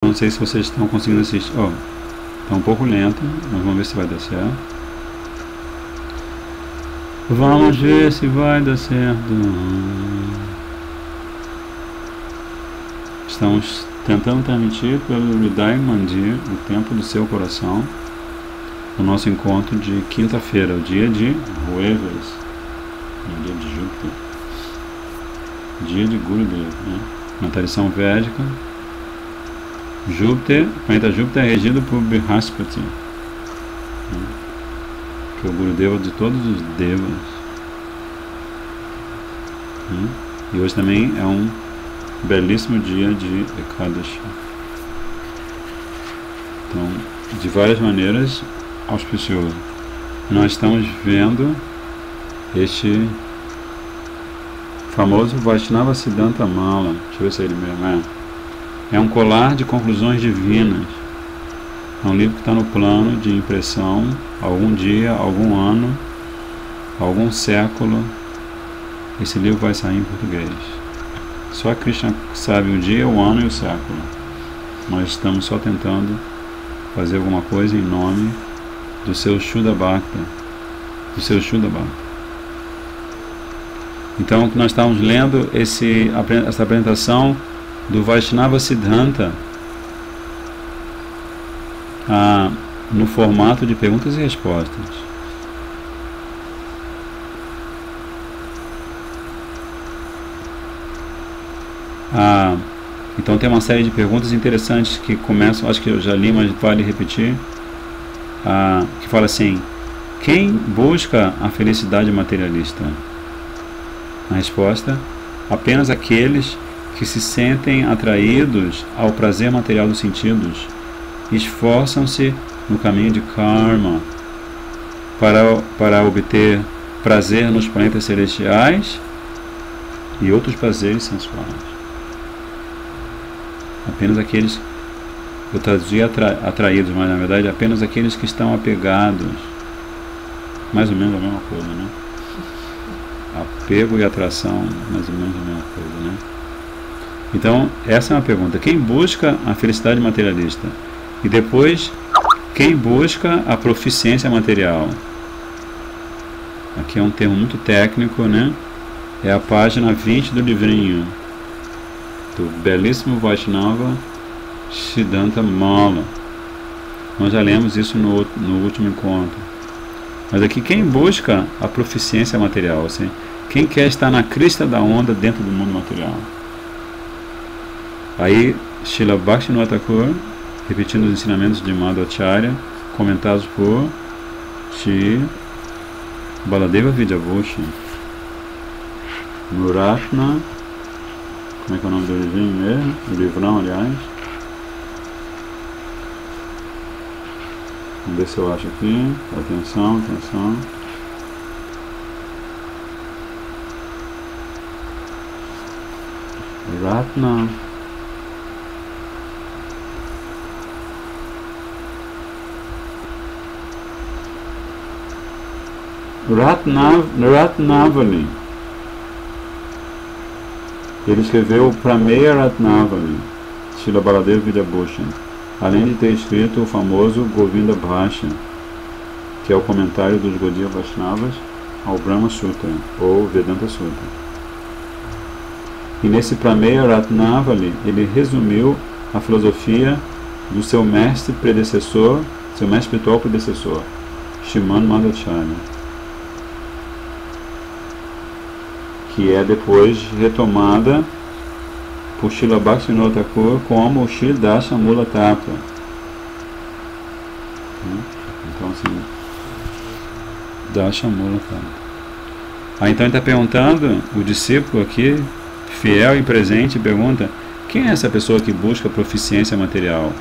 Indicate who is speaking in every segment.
Speaker 1: Não sei se vocês estão conseguindo assistir. Ó, tá um pouco lento, mas vamos ver se vai dar certo. Vamos ver se vai dar certo. Estamos tentando transmitir pelo Hridaya Mandir, o templo do seu coração, o nosso encontro de quinta-feira, o dia de Ruevas, o dia de Júpiter, dia de Gurudev, né? Na tradição védica, Júpiter, o planeta Júpiter é regido por Brihaspati, né? Que é o Gurudeva de todos os devas, né? E hoje também é um belíssimo dia de Ekadashi. Então, de várias maneiras, auspicioso. Nós estamos vendo este famoso Vaishnava Siddhanta Mala. Deixa eu ver se é ele mesmo é. É um colar de conclusões divinas. É um livro que está no plano de impressão, algum dia, algum ano, algum século. Esse livro vai sair em português. Só Krishna sabe o dia, o ano e o século. Nós estamos só tentando fazer alguma coisa em nome do seu Shuddha Bhakta. Do seu Shuddha Bhakta. Então, nós estamos lendo essa apresentação do Vaishnava Siddhanta no formato de perguntas e respostas. Então tem uma série de perguntas interessantes que começam, acho que eu já li, mas vale repetir, que fala assim: quem busca a felicidade materialista? A resposta: apenas aqueles que se sentem atraídos ao prazer material dos sentidos, esforçam-se no caminho de karma para obter prazer nos planetas celestiais e outros prazeres sensuais. Apenas aqueles, eu traduzi atraídos, mas na verdade apenas aqueles que estão apegados. Mais ou menos a mesma coisa, né? Apego e atração, mais ou menos a mesma coisa, né? Então, essa é uma pergunta. Quem busca a felicidade materialista? E depois, quem busca a proficiência material? Aqui é um termo muito técnico, né? É a página 20 do livrinho do belíssimo Vaishnava Siddhanta Mala. Nós já lemos isso no último encontro. Mas aqui, quem busca a proficiência material? Assim, quem quer estar na crista da onda dentro do mundo material? Aí, Srila Bhaktivinoda Thakur, repetindo os ensinamentos de Madhvacharya, comentados por Shri Baladeva Vidyabhushan, no Ratna, como é que é o nome do livrinho mesmo? O livrão, aliás. Vamos ver se eu acho aqui. Atenção, atenção. Ratna. Ratnavali. Ele escreveu Prameya Ratnavali, Srila Baladeva Vidyabhushan, além de ter escrito o famoso Govinda Bhashya, que é o comentário dos Gaudiya Vaishnavas ao Brahma Sutra, ou Vedanta Sutra. E nesse Prameya Ratnavali, ele resumiu a filosofia do seu mestre predecessor, seu mestre espiritual predecessor, Srimad Madhvacharya, que é depois retomada por Srila Bhaktivinoda Thakur como o Shri Dasha Mula Tattva. Então assim, Dasha Mula Tattva. Então ele está perguntando, o discípulo aqui, fiel e presente, pergunta: quem é essa pessoa que busca proficiência material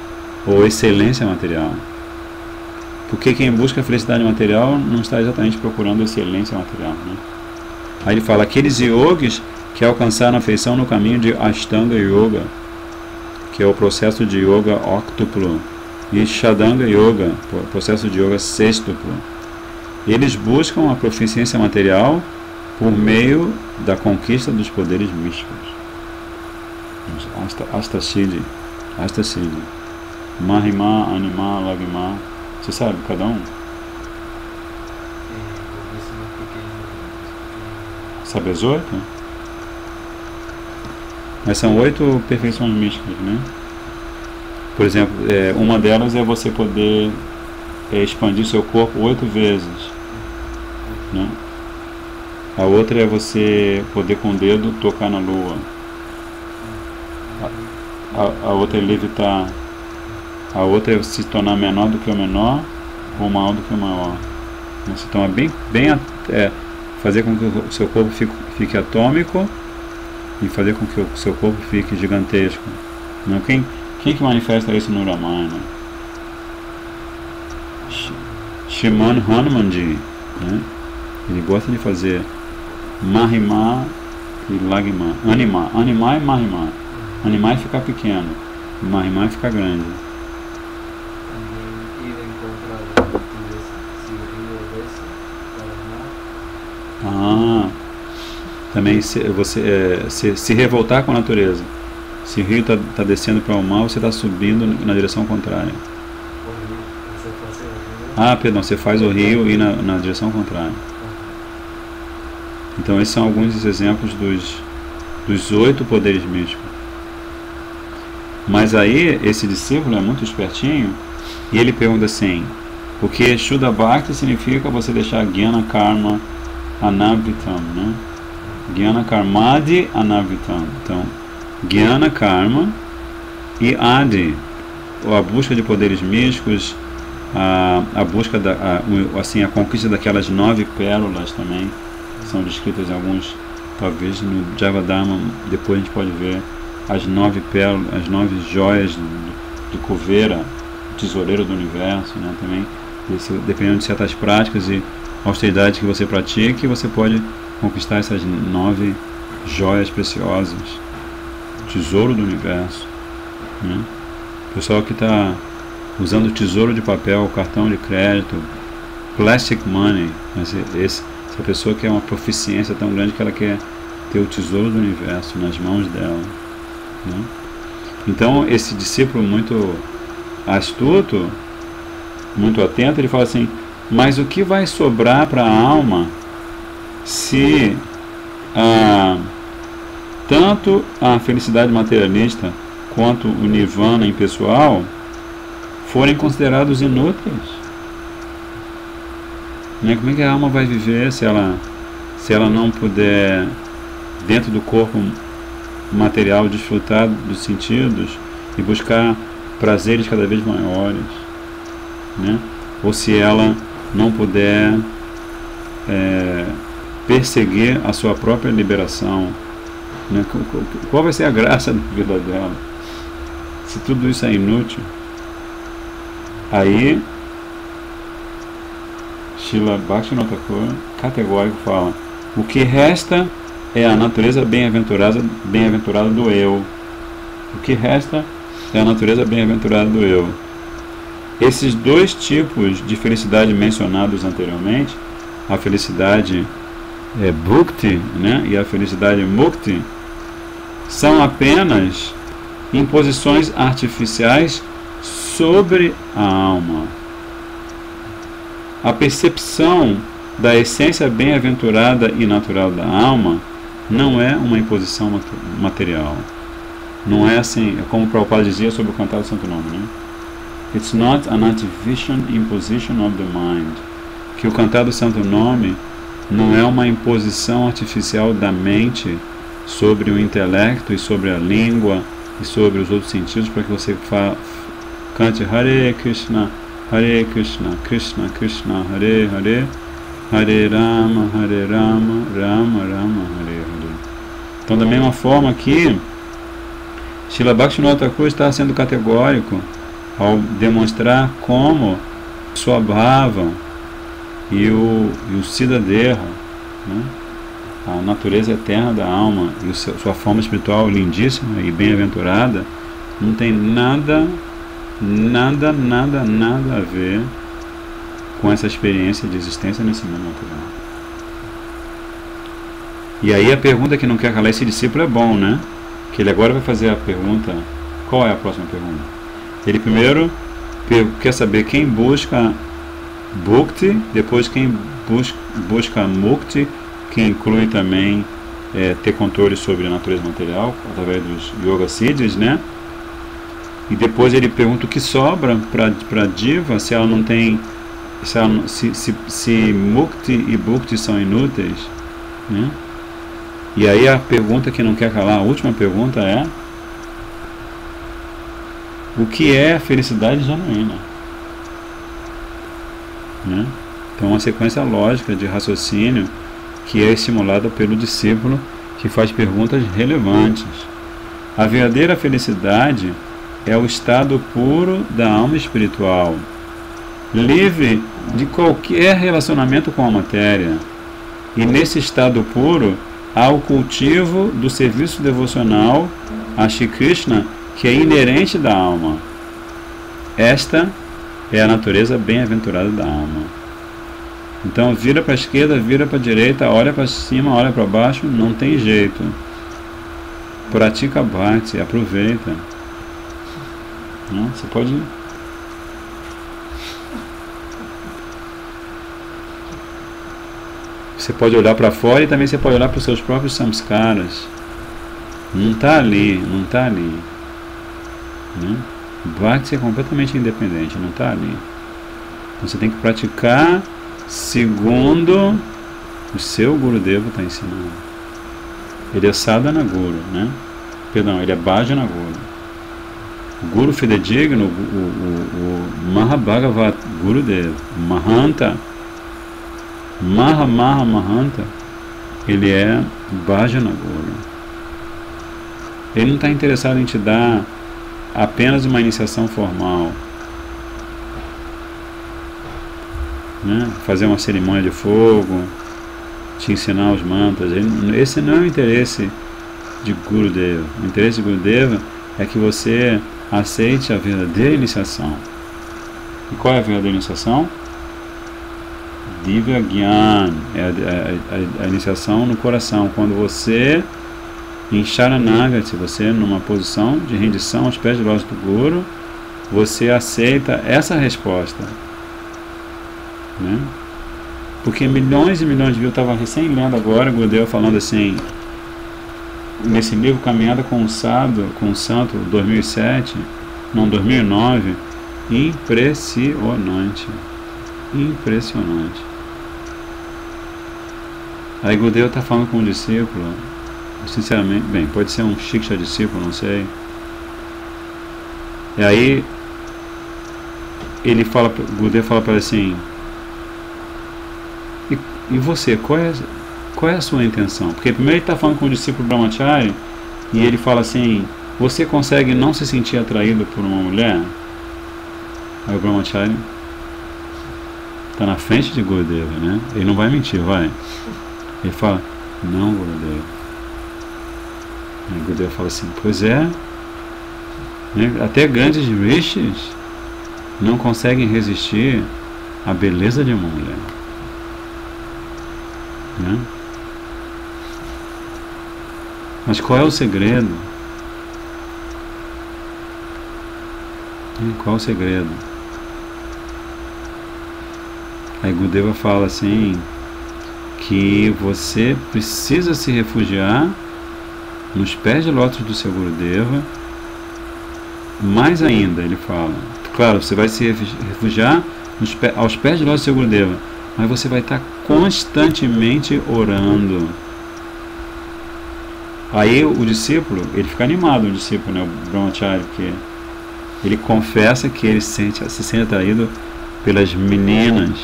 Speaker 1: ou excelência material? Porque quem busca a felicidade material não está exatamente procurando excelência material, né? Aí ele fala: aqueles yogis que alcançaram a feição no caminho de Ashtanga Yoga, que é o processo de yoga octuplo, e Shadanga Yoga, o processo de yoga sextuplo, eles buscam a proficiência material por meio da conquista dos poderes místicos, Astasiddhi, Astasília. Mahima, Anima, Lagima. Você sabe cada um? Sabe as 8? Mas são 8 perfeições místicas, né? Por exemplo, uma delas é você poder expandir seu corpo 8 vezes, né? A outra é você poder com o dedo tocar na lua. A outra é levitar. A outra é se tornar menor do que o menor ou maior do que o maior. Você toma fazer com que o seu corpo fique atômico e fazer com que o seu corpo fique gigantesco. Não? Quem que manifesta isso no Ramayana? Shriman Hanumanji, né? Ele gosta de fazer Mahima e Lagima. Anima e Mahima. Anima é ficar pequeno, Mahima é ficar grande. Também você se revoltar com a natureza. Se o rio está descendo para o mal, você está subindo na direção contrária. Perdão, você faz o rio ir na direção contrária. Então esses são alguns dos exemplos dos 8 poderes místicos. Mas aí esse discípulo é muito espertinho e ele pergunta assim: porque Shuddha Bhakti significa você deixar Jnana Karma Anavritam, né? Jnana Karmadi Anavritam. Então, Jnana Karma e Adi, ou a busca de poderes místicos, a busca a conquista daquelas 9 pérolas também são descritas em alguns, talvez no Javadharma, depois a gente pode ver as 9 pérolas, as 9 joias de Kuvera, tesoureiro do universo, né? Também, dependendo de certas práticas e austeridade que você pratique, você pode conquistar essas 9 joias preciosas, tesouro do universo, né? O pessoal que está usando tesouro de papel, cartão de crédito, plastic money, essa pessoa quer uma proficiência tão grande que ela quer ter o tesouro do universo nas mãos dela, né? Então esse discípulo muito astuto, muito atento, ele fala assim: mas o que vai sobrar para a alma se tanto a felicidade materialista quanto o nirvana impessoal forem considerados inúteis? Né? Como é que a alma vai viver se ela não puder, dentro do corpo material, desfrutar dos sentidos e buscar prazeres cada vez maiores, né? Ou se ela não puder perseguir a sua própria liberação, né? Qual vai ser a graça da vida dela se tudo isso é inútil? Aí Srila Bhaktivinoda Thakur categórico fala: o que resta é a natureza bem-aventurada do eu. O que resta é a natureza bem-aventurada do eu. Esses 2 tipos de felicidade mencionados anteriormente, a felicidade Bhukti, né, e a felicidade Mukti, são apenas imposições artificiais sobre a alma. A percepção da essência bem-aventurada e natural da alma não é uma imposição material. Não é assim, como o Prabhupada dizia sobre o Cantar do Santo Nome, né? It's not an artificial imposition of the mind. Que o Cantar do Santo Nome não é uma imposição artificial da mente sobre o intelecto e sobre a língua e sobre os outros sentidos, para que você cante Hare Krishna, Krishna Krishna, Hare Hare, Hare Rama, Rama Rama, Hare Hare. Então, da mesma forma que Srila Bhaktivinoda Thakur está sendo categórico ao demonstrar como Swabhava e o Siddhadeha, né, a natureza eterna da alma e sua forma espiritual lindíssima e bem-aventurada, não tem nada a ver com essa experiência de existência nesse mundo material. E aí a pergunta que não quer calar esse discípulo é bom, né? Que ele agora vai fazer a pergunta Qual é a próxima pergunta? Ele primeiro quer saber quem busca Bhukti, depois quem busca Mukti, que inclui também ter controle sobre a natureza material através dos Yoga Siddhis, né? E depois ele pergunta o que sobra para Diva, se ela não tem, se Mukti e Bhukti são inúteis, né? E aí a pergunta que não quer calar, a última pergunta é: o que é a felicidade genuína? Né? Então, uma sequência lógica de raciocínio que é estimulada pelo discípulo que faz perguntas relevantes. A verdadeira felicidade é o estado puro da alma espiritual, livre de qualquer relacionamento com a matéria. E nesse estado puro há o cultivo do serviço devocional a Shri Krishna, que é inerente da alma. Esta é a natureza bem-aventurada da alma. Então, vira para a esquerda, vira para a direita, olha para cima, olha para baixo, não tem jeito. Pratica Bhakti, aproveita. Não? Você pode... Você pode olhar para fora e também você pode olhar para os seus próprios samskaras. Não está ali, não está ali. Né? Bhakti é completamente independente, não está ali. Então, você tem que praticar segundo o seu Gurudeva está ensinando. Ele é Sadhana Guru, né? Perdão, ele é Bhajana Guru. O Guru fidedigno, o Mahabhagavat Gurudeva, Mahanta, Mahanta, ele é Bhajana Guru. Ele não está interessado em te dar apenas uma iniciação formal, né? Fazer uma cerimônia de fogo, te ensinar os mantras. Esse não é o interesse de Gurudeva. O interesse de Gurudeva é que você aceite a verdadeira iniciação. E qual é a verdadeira iniciação? Divya Gyan, é a iniciação no coração, quando você em Sharanagati, você numa posição de rendição aos pés de lótus do Guru, você aceita essa resposta, né? Porque milhões e milhões de eu estava recém lendo agora, Gurudeva falando assim, nesse livro Caminhada com o Santo 2007, não, 2009, impressionante. Aí Gurudeva está falando com um discípulo, sinceramente, bem, pode ser um Shiksha discípulo, não sei. E aí Gurudeva fala para ele assim: e você, qual é a sua intenção? Porque primeiro ele está falando com o discípulo Brahmachari e ele fala assim: você consegue não se sentir atraído por uma mulher? Aí o Brahmachari está na frente de Gurudeva, né? Ele não vai mentir, vai. Ele fala: não, Gurudeva. Aí Gurudeva fala assim: pois é, né? Até grandes rishis não conseguem resistir à beleza de uma mulher, né? Mas qual é o segredo? Qual é o segredo? Aí Gurudeva fala assim, que você precisa se refugiar nos pés de lótus do seu Gurudeva. Mais ainda, ele fala, claro, você vai se refugiar aos pés de lótus do seu Gurudeva, mas você vai estar constantemente orando. Aí o discípulo, ele fica animado, o discípulo, né, o Brahmachari, porque ele confessa que ele se sente atraído pelas meninas.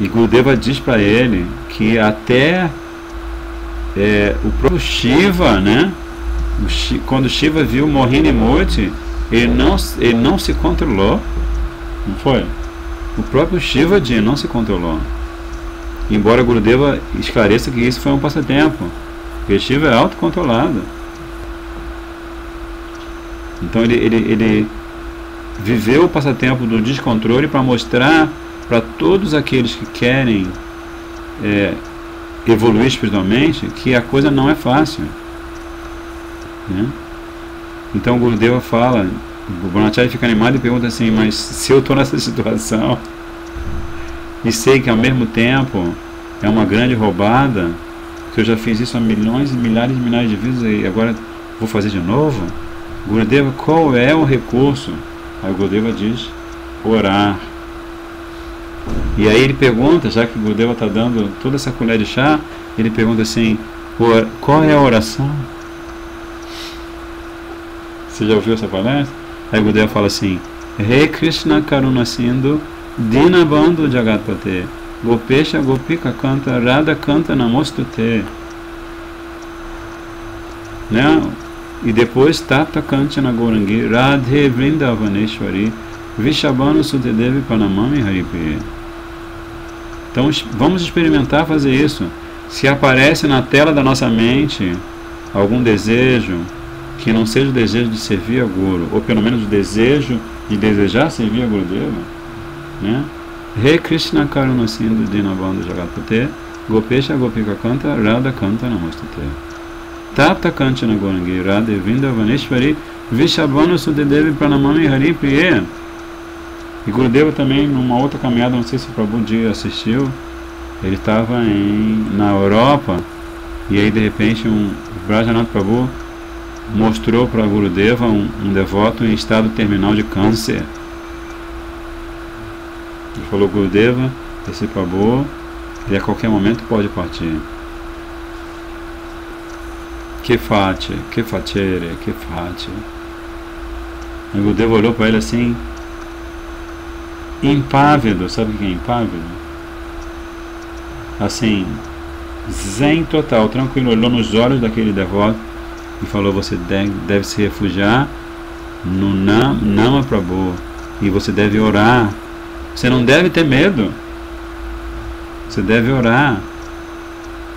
Speaker 1: E Gurudeva diz para ele que até o próprio Shiva, né, quando Shiva viu Mohini Murti, ele não se controlou, não foi? O próprio Shiva não se controlou. Embora Gurudeva esclareça que isso foi um passatempo, porque Shiva é autocontrolado. Então ele viveu o passatempo do descontrole para mostrar para todos aqueles que querem evoluir espiritualmente que a coisa não é fácil, né? Então o Gurudeva fala, o Brahmachari fica animado e pergunta assim, mas se eu estou nessa situação e sei que ao mesmo tempo é uma grande roubada, que eu já fiz isso há milhões e milhares de vezes e agora vou fazer de novo? Gurudeva, qual é o recurso? Aí o Gurudeva diz, orar. E aí ele pergunta, já que o Gurudeva está dando toda essa colher de chá, ele pergunta assim, qual é a oração? Você já ouviu essa palestra? Aí o Gurudeva fala assim, Re Krishna Karuna Sindhu Dinabandhu Jagatpate Gopesha Gopika Kanta Radha Kanta Namostute, né? E depois Tapta Kanchana Gourangi Radhe Vrindavaneshwari Vishabhanu Sutedevi Panamami Haripriya. Então vamos experimentar fazer isso. Se aparece na tela da nossa mente algum desejo que não seja o desejo de servir a Guru, ou pelo menos o desejo de desejar servir a Gurudeva, né? Re Krishna Karuna Sindhu Dinabandhu Jagatpate Gopesha Gopika Kanta Radha Kanta Namostute Tapta Kanchana Gourangi Radhe Vrindavaneshwari Vishabhanu Sudedevi Pranamami Haripriya. E Gurudeva também, numa outra caminhada, não sei se o Prabhu assistiu, ele estava na Europa, e aí de repente o Brajanath Prabhu mostrou para Gurudeva um devoto em estado terminal de câncer. Ele falou, Gurudeva, esse Prabhu, ele a qualquer momento pode partir. Que fate, que facere, que fate. E Gurudeva olhou para ele assim, impávido. Sabe o que é impávido? Assim, zen total, tranquilo, olhou nos olhos daquele devoto e falou, você deve se refugiar no Nama Prabhu e você deve orar. Você não deve ter medo, você deve orar.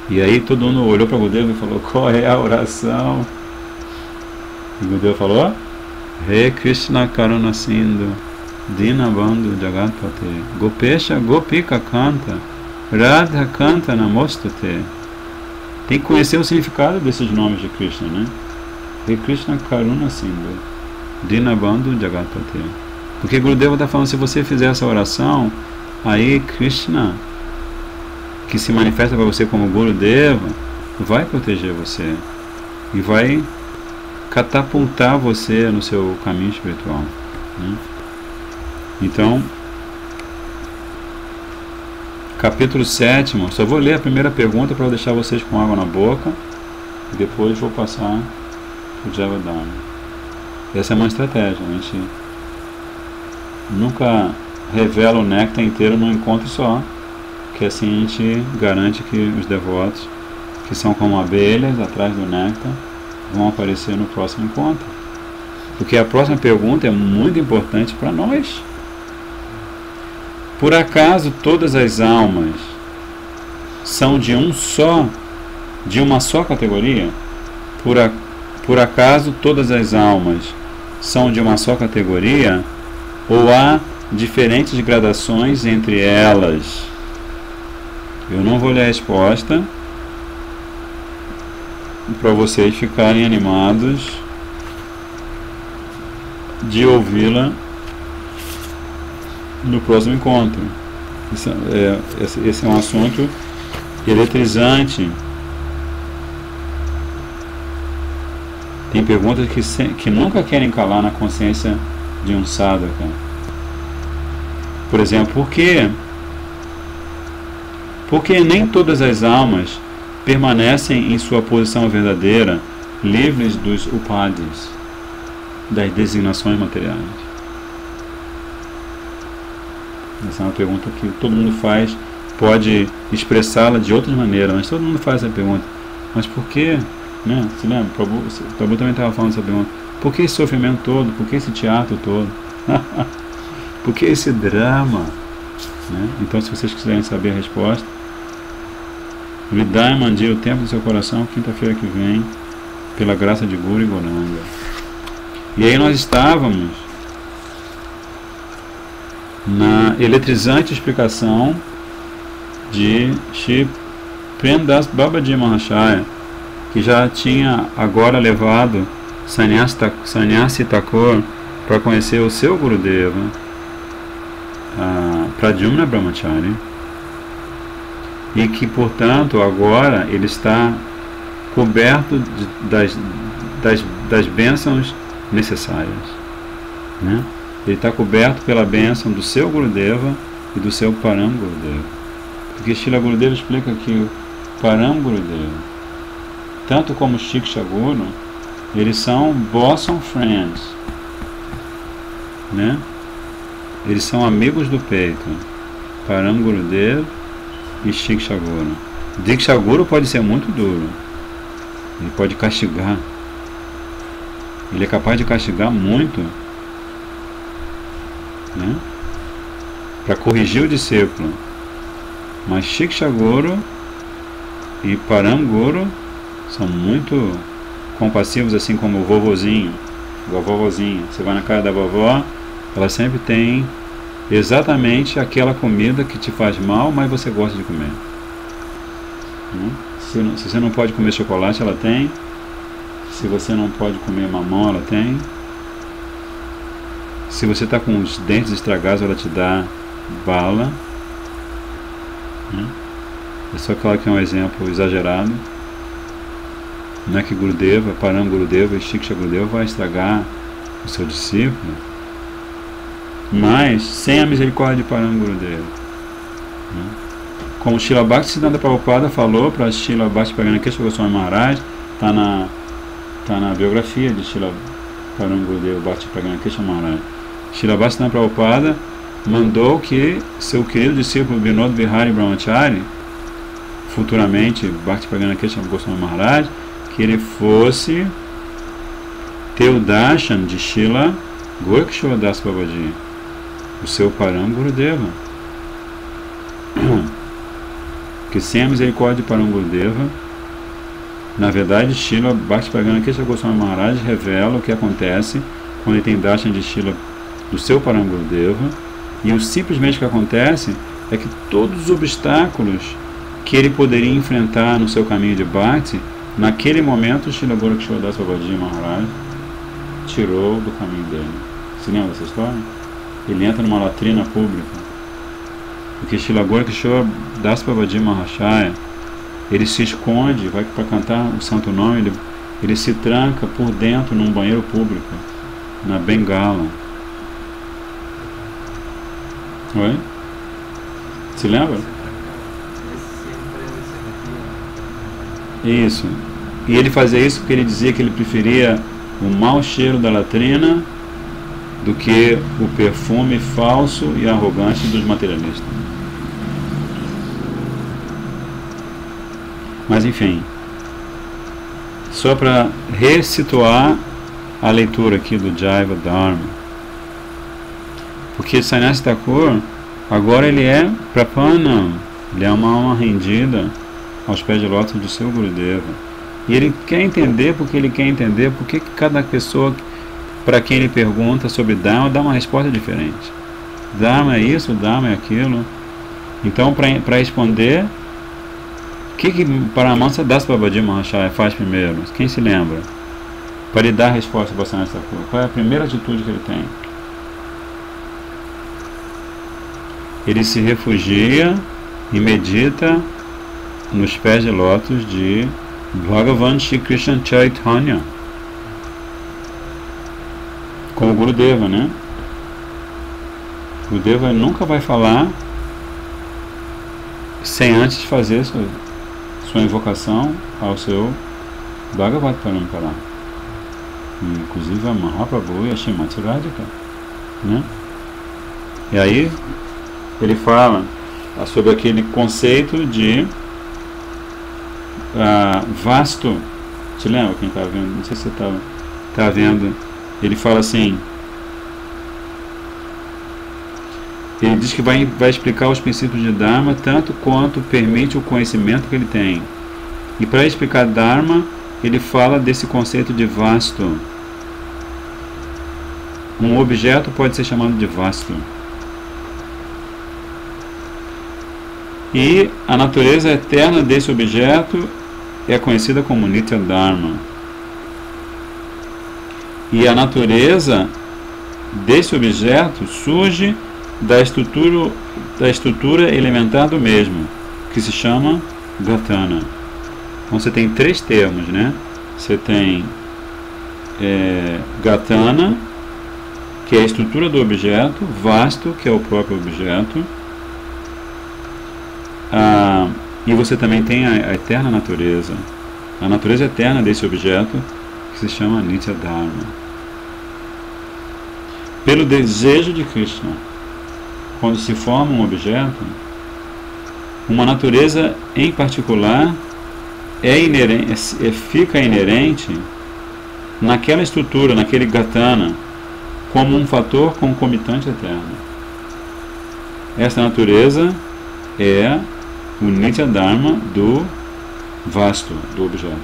Speaker 1: E aí todo mundo olhou para Gurudeva e falou, qual é a oração? E Gurudeva falou, Re Krishna Karuna Sindhu Dinabandhu Jagatpate Gopesha Gopika Kanta Radha Kanta Namostute. Tem que conhecer o significado desses nomes de Krishna, né? Re Krishna Karuna Sindhu Dinabandhu Jagatpate. Porque Gurudeva está falando, se você fizer essa oração, aí Krishna, que se manifesta para você como Gurudeva, vai proteger você e vai catapultar você no seu caminho espiritual, né? Então, capítulo 7, só vou ler a primeira pergunta para deixar vocês com água na boca e depois vou passar o Javadana. Essa é uma estratégia, a gente nunca revela o néctar inteiro num encontro só, que assim a gente garante que os devotos, que são como abelhas atrás do néctar, vão aparecer no próximo encontro. Porque a próxima pergunta é muito importante para nós. Por acaso todas as almas são de uma só categoria? Por acaso todas as almas são de uma só categoria? Ou há diferentes gradações entre elas? Eu não vou ler a resposta para vocês ficarem animados de ouvi-la no próximo encontro. Esse é um assunto eletrizante. Tem perguntas que nunca querem calar na consciência de um sadhaka. Por exemplo, por que nem todas as almas permanecem em sua posição verdadeira, livres dos upadhis, das designações materiais? Essa é uma pergunta que todo mundo faz, pode expressá-la de outras maneiras, mas todo mundo faz essa pergunta. Mas por que, né? Você lembra? O Prabhu também estava falando essa pergunta. Por que esse sofrimento todo? Por que esse teatro todo? Por que esse drama? Né? Então, se vocês quiserem saber a resposta, Hridaya Mandir, o tempo do seu coração, quinta-feira que vem, pela graça de Guru e Goranga. E aí nós estávamos na eletrizante explicação de Shri Prem Das Babaji Mahashaya, que já tinha agora levado Sannyasi Thakur, para conhecer o seu Gurudeva, Pradyumna Brahmachari, e que, portanto, agora ele está coberto das bênçãos necessárias, né? Ele está coberto pela bênção do seu Gurudeva e do seu Param Gurudeva, porque Srila Gurudeva explica que o Param Gurudeva, tanto como Shiksha Guru, eles são bosom friends, né? Eles são amigos do peito, Param Gurudeva e Shiksha Guru. Diksha Guru pode ser muito duro, ele pode castigar, ele é capaz de castigar muito, né? Para corrigir o discípulo. Mas Shiksha Guru e Param Guru são muito compassivos, assim como o vovozinho, a vovozinha. Você vai na casa da vovó, ela sempre tem exatamente aquela comida que te faz mal, mas você gosta de comer, né? Se você não pode comer chocolate, ela tem. Se você não pode comer mamão, ela tem. Se você está com os dentes estragados, ela te dá bala, né? É só claro que é um exemplo exagerado. Não é que Gurudeva, Param Gurudeva e Shiksha Gurudeva vai estragar o seu discípulo, mas sem a misericórdia de Param Gurudeva, né? Como Srila Bhaktisiddhanta Prabhupada falou para Srila Bhakti Keshava Goswami Maharaj, está na biografia de Srila Param Gurudeva Bhakti Keshava Maharaj. Srila Bhaktisiddhanta Prabhupada mandou que seu querido discípulo Vinod Vihari Brahmachari, futuramente Bhakti Keshava Goswami Maharaj, que ele fosse ter o darshan de Srila Gorkishora Das Babaji, o seu Param Gurudeva. Que sem a misericórdia de Param Gurudeva, na verdade, Srila Bhakti Keshava Goswami Maharaj revela o que acontece quando ele tem darshan de Srila do seu Param Gurudeva, e o simplesmente que acontece é que todos os obstáculos que ele poderia enfrentar no seu caminho de Bhakti, naquele momento Srila Gorkishora Das Babaji Maharaj tirou do caminho dele. Você lembra dessa história? Ele entra numa latrina pública, porque Srila Gorkishora Das Babaji Maharaj, ele se esconde, vai para cantar o santo nome, ele se tranca por dentro num banheiro público, na Bengala. Oi? Se lembra? Isso. E ele fazia isso porque ele dizia que ele preferia o mau cheiro da latrina do que o perfume falso e arrogante dos materialistas. Mas enfim, só para ressituar a leitura aqui do Jaiva Dharma, porque Sannyasi Thakur agora ele é Prapanam, ele é uma alma rendida aos pés de lótus do seu Gurudeva, e ele quer entender, porque ele quer entender porque cada pessoa para quem ele pergunta sobre Dharma dá uma resposta diferente. Dharma é isso, Dharma é aquilo. Então, para responder, o que Paramahansa Das Babaji Maharaj faz primeiro? Quem se lembra? Para ele dar a resposta para Sannyasi Thakur, qual é a primeira atitude que ele tem? Ele se refugia e medita nos pés de lótus de Bhagavan Shri Krishna Chaitanya, como Gurudeva, né? Gurudeva nunca vai falar sem antes fazer sua invocação ao seu Bhagavad Parampara, inclusive a Mahaprabhu e a Srimati Radhika, né? E aí ele fala sobre aquele conceito de vasto. Te lembra quem está vendo? Não sei se você está vendo. Ele fala assim, ele diz que vai explicar os princípios de Dharma tanto quanto permite o conhecimento que ele tem. E para explicar Dharma, ele fala desse conceito de vasto. Um objeto pode ser chamado de vasto. E a natureza eterna desse objeto é conhecida como Nitya Dharma. E a natureza desse objeto surge da estrutura elementar do mesmo, que se chama Gatana. Então você tem três termos, né? Você tem Gatana, que é a estrutura do objeto, Vastu, que é o próprio objeto, e você também tem a eterna natureza, a natureza eterna desse objeto, que se chama Nitya Dharma. Pelo desejo de Krishna, quando se forma um objeto, uma natureza em particular fica inerente naquela estrutura, naquele Gatana, como um fator concomitante eterno. Essa natureza é o Nitya Dharma do Vastu, do objeto.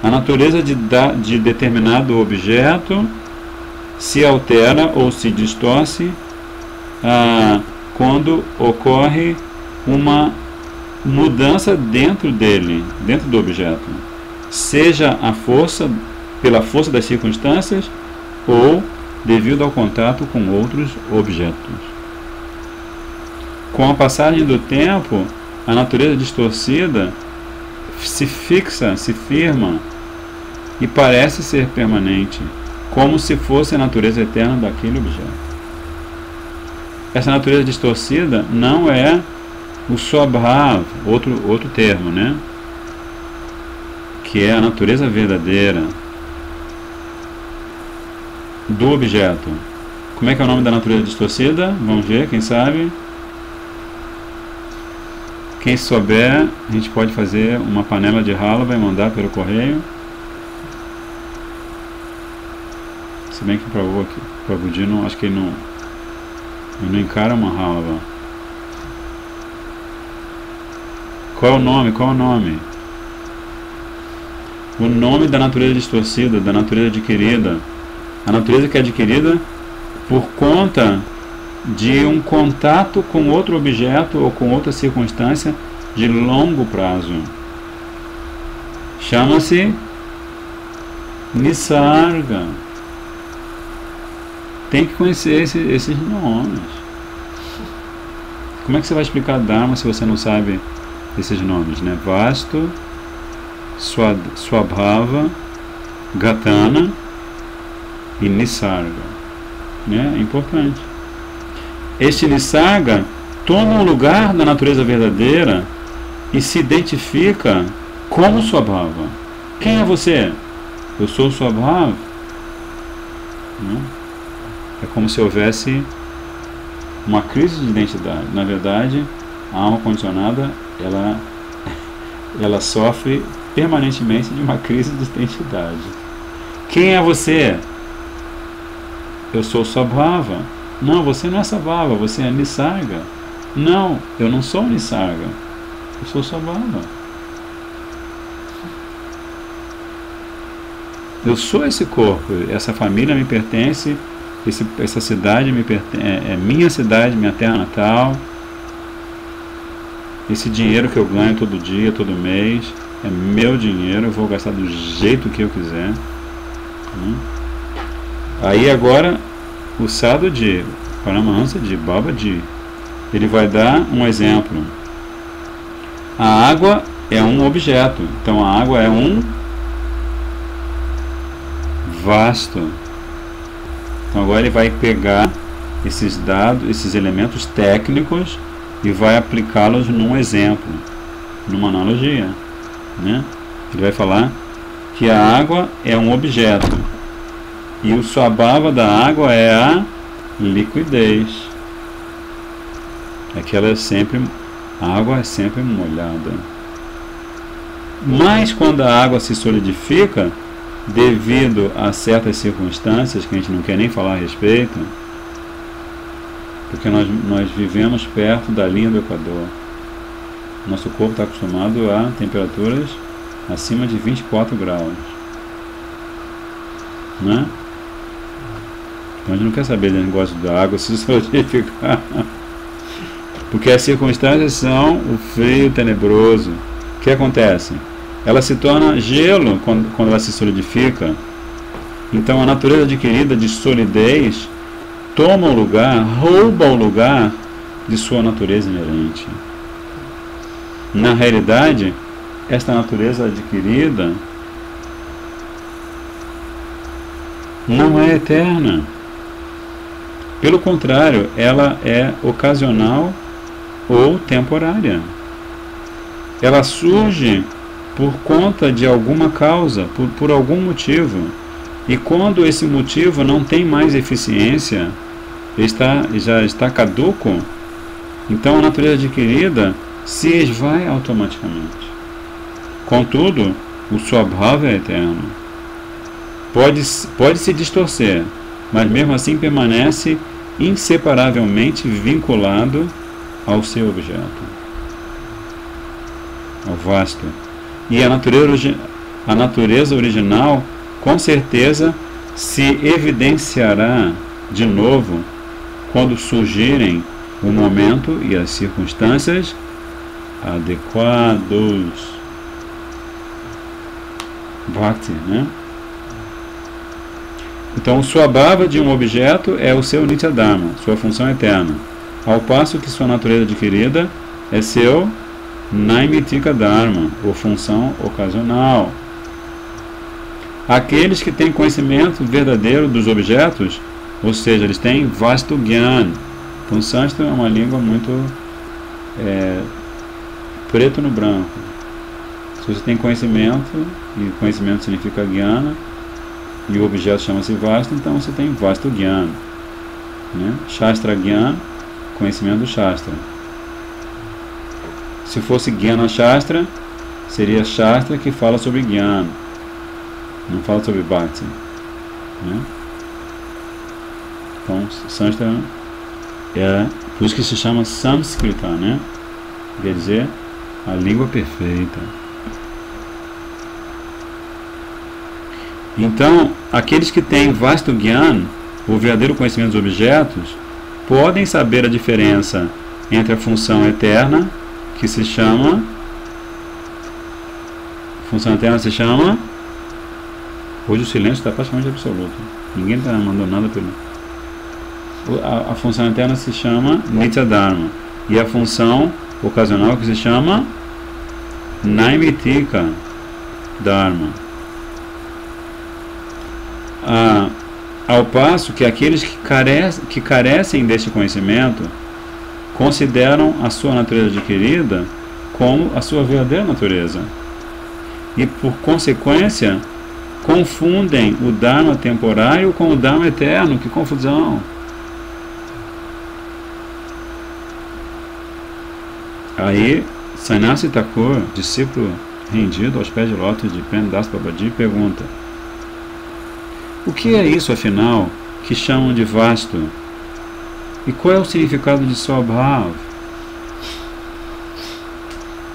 Speaker 1: A natureza de determinado objeto se altera ou se distorce quando ocorre uma mudança dentro dele, dentro do objeto, seja pela força das circunstâncias ou devido ao contato com outros objetos. Com a passagem do tempo, a natureza distorcida se fixa, se firma e parece ser permanente, como se fosse a natureza eterna daquele objeto. Essa natureza distorcida não é o Swabhav, outro termo, né? Que é a natureza verdadeira do objeto. Como é que é o nome da natureza distorcida? Vamos ver, quem sabe? Quem souber, a gente pode fazer uma panela de halva e mandar pelo correio. Se bem que para o Prabhuji, acho que ele não encara uma halva. Qual é o nome? Qual é o nome? O nome da natureza distorcida, da natureza adquirida. A natureza que é adquirida por conta de um contato com outro objeto ou com outra circunstância de longo prazo. Chama-se Nisarga. Tem que conhecer esses nomes. Como é que você vai explicar Dharma se você não sabe esses nomes, né? Vastu, Swabhava, Gatana e Nisarga, né? É importante. Este Nisarga toma o lugar da natureza verdadeira e se identifica como Swabhava. Quem é você? Eu sou o Swabhava. É como se houvesse uma crise de identidade. Na verdade, a alma condicionada ela sofre permanentemente de uma crise de identidade. Quem é você? Eu sou Swabhava. Não, você não é Swabhava, você é Nisarga. Não, eu não sou Nisarga. Eu sou Swabhava. Eu sou esse corpo, essa família me pertence, essa cidade é minha cidade, minha terra natal. Esse dinheiro que eu ganho todo dia, todo mês, é meu dinheiro, eu vou gastar do jeito que eu quiser. Aí agora, o Sadhuji, Paramahansa de Babaji, ele vai dar um exemplo. A água é um objeto, então a água é um vasto. Então agora ele vai pegar esses dados, esses elementos técnicos e vai aplicá-los num exemplo, numa analogia, né? Ele vai falar que a água é um objeto e o Swabhava da água é a liquidez. A água é sempre molhada. Mas quando a água se solidifica, devido a certas circunstâncias que a gente não quer nem falar a respeito, porque nós vivemos perto da linha do Equador. Nosso corpo está acostumado a temperaturas acima de 24 graus. Né? Então a gente não quer saber do negócio da água se solidificar. Porque as circunstâncias são o frio tenebroso. O que acontece? ela se torna gelo quando ela se solidifica. Então a natureza adquirida de solidez toma o lugar, rouba o lugar de sua natureza inerente. Na realidade, esta natureza adquirida não é eterna. Pelo contrário, ela é ocasional ou temporária. Ela surge por conta de alguma causa, por algum motivo. E quando esse motivo não tem mais eficiência, já está caduco, então a natureza adquirida se esvai automaticamente. Contudo, o Swabhava é eterno. Pode se distorcer, mas mesmo assim permanece inseparavelmente vinculado ao seu objeto, ao vasto. E a natureza original, com certeza, se evidenciará de novo quando surgirem o momento e as circunstâncias adequados. Bhakti, né? Então, o Swabhava de um objeto é o seu Nitya Dharma, sua função eterna, ao passo que sua natureza adquirida é seu Naimitika Dharma, ou função ocasional. Aqueles que têm conhecimento verdadeiro dos objetos, ou seja, eles têm Vastu Gyan. Então, Sânscrito é uma língua muito preto no branco. Se você tem conhecimento, e conhecimento significa Gyana, e o objeto chama-se Vasta, então você tem Vastu Gyan, né? Shastra Gyan, conhecimento do Shastra. Se fosse Gyana Shastra, seria Shastra que fala sobre Gyan, não fala sobre Bhakti, né? Então, Sanskrit por isso que se chama Samskrita, né? Quer dizer, a língua perfeita. Então, aqueles que têm Vastu Gyan, o verdadeiro conhecimento dos objetos, podem saber a diferença entre a função eterna, que se chama... Função eterna se chama... Hoje o silêncio está praticamente absoluto. Ninguém está mandando nada pelo... A função eterna se chama Nitya Dharma. E a função ocasional que se chama Naimitika Dharma. Ao passo que aqueles que carecem deste conhecimento consideram a sua natureza adquirida como a sua verdadeira natureza. E por consequência confundem o Dharma temporário com o Dharma eterno. Que confusão! Aí, Sannyasi Thakur, discípulo rendido aos pés de lótus de Pendas Babaji, pergunta: o que é isso, afinal, que chamam de vasto? E qual é o significado de Swabhava?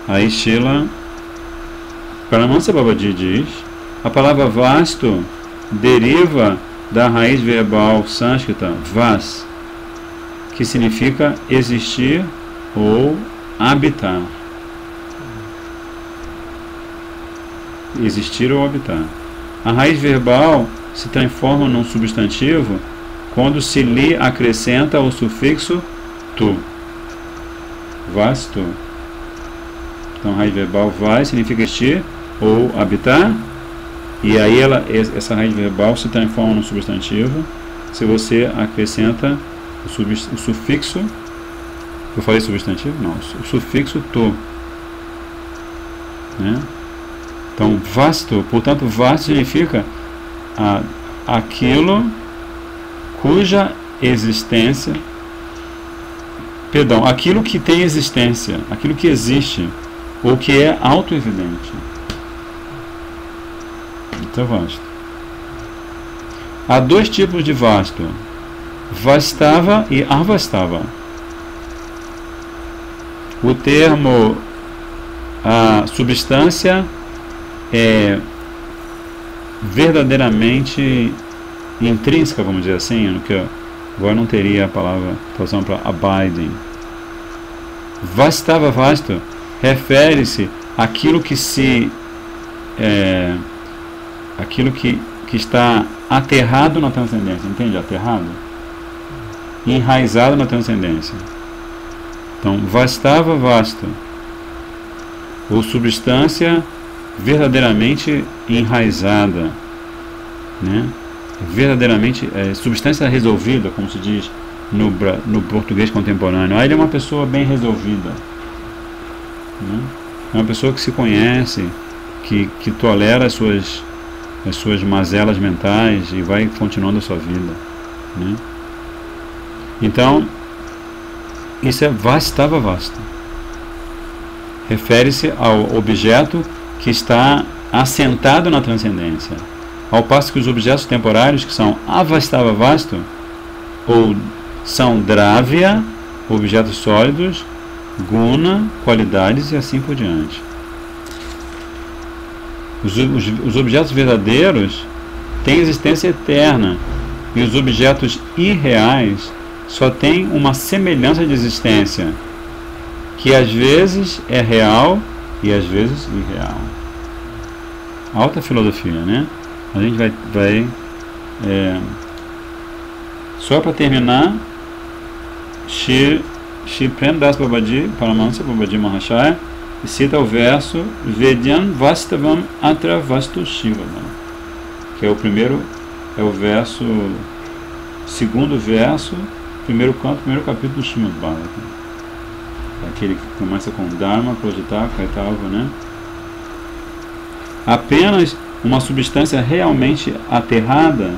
Speaker 1: Aí Srila Paramahansa Babaji diz: a palavra vasto deriva da raiz verbal sânscrita vas, que significa existir ou habitar. Existir ou habitar. A raiz verbal se transforma num substantivo quando se lhe acrescenta o sufixo tu. Vastu. Então, a raiz verbal vai significa existir ou habitar, e aí essa raiz verbal se transforma num substantivo se você acrescenta o sufixo. Eu falei substantivo? Não, o sufixo tu, né? Então, vasto, portanto, vasto significa aquilo cuja existência, perdão, aquilo que tem existência, aquilo que existe, ou que é auto-evidente. Então, vasto. Há dois tipos de vasto: vastava e avastava. O termo substância é verdadeiramente intrínseca, vamos dizer assim, no que agora não teria a palavra tradução para abiding. Vastava, vasto, refere-se àquilo que se aquilo que está aterrado na transcendência, entende? Aterrado? Enraizado na transcendência. Então, vastava vasto, ou substância verdadeiramente enraizada, né? Verdadeiramente, substância resolvida, como se diz no português contemporâneo. Ele é uma pessoa bem resolvida, né? É uma pessoa que se conhece, que tolera as suas mazelas mentais e vai continuando a sua vida, né? Então, isso vastava vasto. Refere-se ao objeto que está assentado na transcendência. Ao passo que os objetos temporários, que são avastava vasto, ou são dravya, objetos sólidos, guna, qualidades e assim por diante. Os objetos verdadeiros têm existência eterna e os objetos irreais só têm uma semelhança de existência, que às vezes é real e às vezes irreal. Alta filosofia, né? A gente vai só para terminar, Shri Prem Das Babaji, Paramahansa Babaji Mahashaya, cita o verso Vedyan Vastavam Atra Vastu Shivadam, que é o verso, segundo verso, primeiro canto, primeiro capítulo do Srimad Bhagavatam. Aquele que começa com Dharma, Prajita, Kaitava, né? Apenas uma substância realmente aterrada,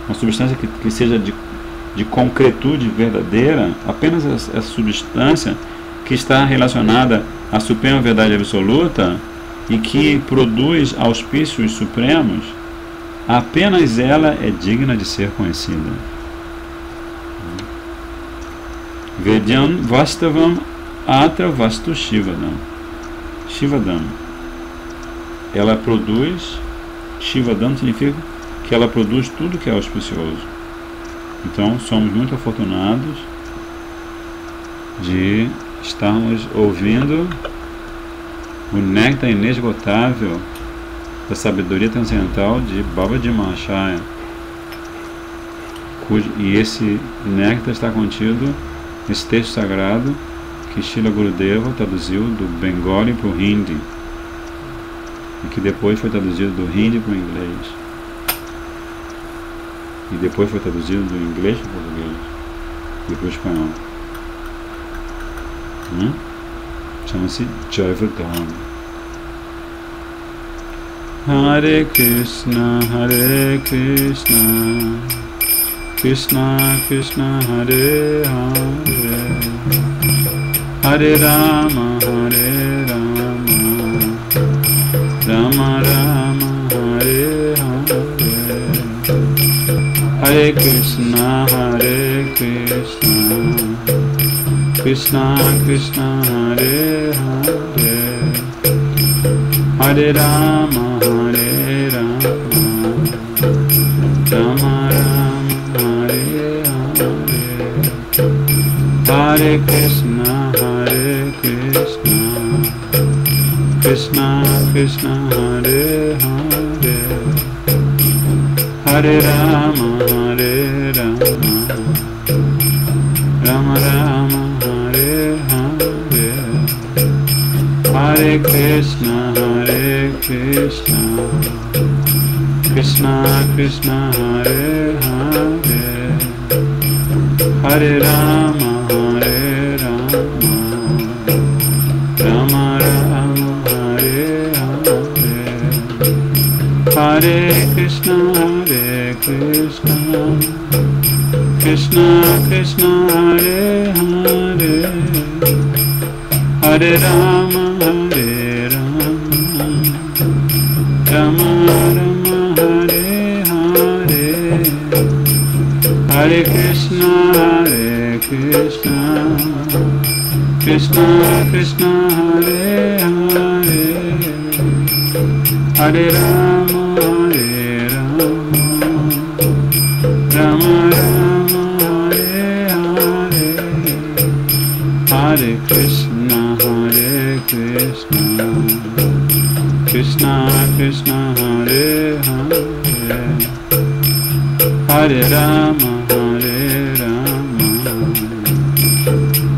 Speaker 1: uma substância que seja de concretude verdadeira, apenas essa substância que está relacionada à suprema verdade absoluta e que produz auspícios supremos, apenas ela é digna de ser conhecida. Vedyan Vastavam Atra Vastu Shivadam. Shivadam. Ela produz, Shivadam significa que ela produz tudo que é auspicioso. Então, somos muito afortunados de estarmos ouvindo o néctar inesgotável da sabedoria transcendental de Babaji Mahashaya. E esse néctar está contido nesse texto sagrado que Srila Gurudeva traduziu do Bengali para o Hindi, e que depois foi traduzido do Hindi para o inglês, e depois foi traduzido do inglês para o português e para o espanhol. Chama-se Jaivedhan. Hare Krishna, Krishna Krishna, Hare Hare, Hare Rama, Rama Rama, Hare Hare, Hare Krishna, Krishna Krishna, Hare Hare, Hare Rama, Rama Rama, Hare Hare, Hare Krishna, Krishna Krishna, Hare Hare, Hare Rama, Rama Rama, Hare Hare, Hare Krishna, Krishna Krishna, Hare Hare, Hare Rama, Rama Rama, Hare Hare, Hare Krishna, Krishna Krishna, Hare Hare, Hare Rama, Rama Rama, Hare Hare, Hare Krishna, Krishna Krishna, Hare Hare, Hare Rama, Rama Rama, Hare Hare, Hare Krishna, Krishna Krishna Hare Hare Hare Rama Hare Rama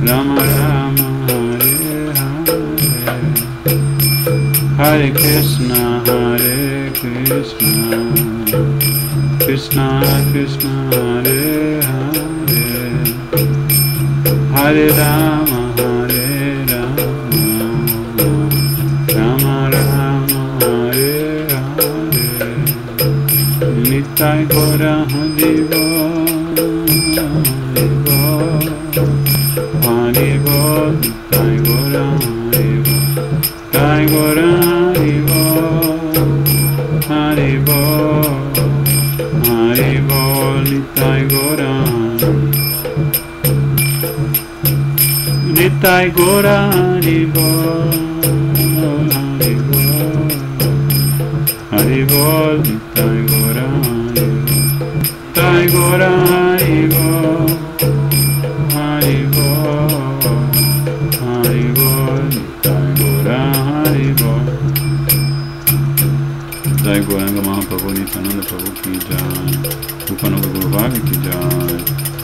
Speaker 1: Rama Rama Hare Hare Hare Krishna Hare Krishna Krishna Krishna Hare Hare Hare Rama Hare Rama Rama Rama Hare Hare Nitai Gora Haribo Haribo Nitai Gora Haribo Nitai Gora Haribo Haribo Haribo Nitai Gora Nitai Gora Haribo Haribo Haribo Nitai Gora Nitai Gora Haribo Haribo Haribo Nitai Gora Haribo Jai Gauranga Mahaprabhu Nityananda Prabhu ki jai Rupananda Guru Bhagi ki jai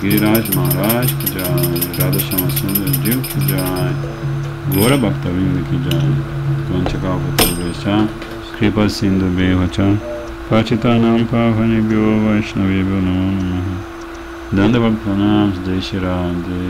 Speaker 1: Giriraj Maharaj ki jai Radha Shama Sundar Dev ki jai Gora Bhaktavinda ki jai Kanchakavatarvesha Kripa Sindhu Bevacha Pachitanam Pavanebhyo Vaishnavebhyo Namo Namaha Danda Bhaktanam Jai Shri Radhe